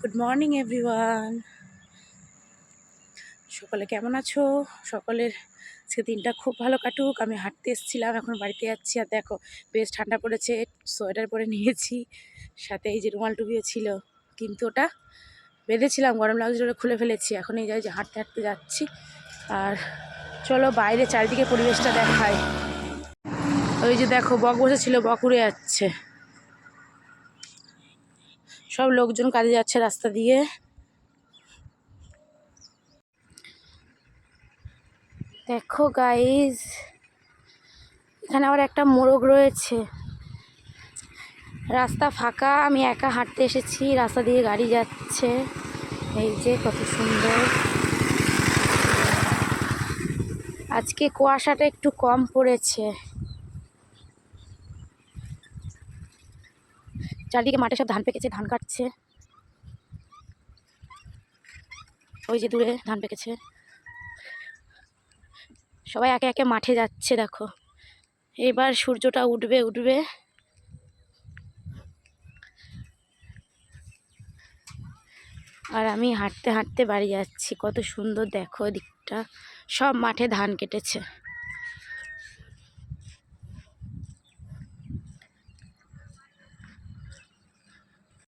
Good morning everyone. সকলে কেমন আছো? সকলের সে দিনটা খুব ভালো কাটুক। আমি হাঁটতে এসেছিলাম, এখন বাড়িতে যাচ্ছি। আর দেখো বেশ ঠান্ডা পড়েছে, সোয়েটার পরে নিয়েছি, সাথে এই যে রুমাল টুপিও ছিল, কিন্তু ওটা বেঁধেছিলাম, গরম লাগছিল ওটা খুলে ফেলেছি। এখন এই যে হাঁটতে হাঁটতে যাচ্ছি। আর চলো বাইরে চারিদিকে পরিবেশটা দেখায়। ওই যে দেখো বক বসেছিল, বক উড়ে যাচ্ছে। সব লোকজন কাজে যাচ্ছে রাস্তা দিয়ে। দেখো গাইজ, এখানে আবার একটা মোরগ রয়েছে। রাস্তা ফাঁকা, আমি একা হাঁটতে এসেছি, রাস্তা দিয়ে গাড়ি যাচ্ছে। এই যে কত সুন্দর। আজকে কুয়াশাটা একটু কম পড়েছে। চারদিকে মাঠে সব ধান পেকেছে, ধান কাটছে। ওই যে দূরে ধান পেকেছে। সবাই একে একে মাঠে যাচ্ছে। দেখো এবার সূর্যটা উঠবে উঠবে। আর আমি হাঁটতে হাঁটতে বাড়ি যাচ্ছি। কত সুন্দর দেখো দিকটা, সব মাঠে ধান কেটেছে।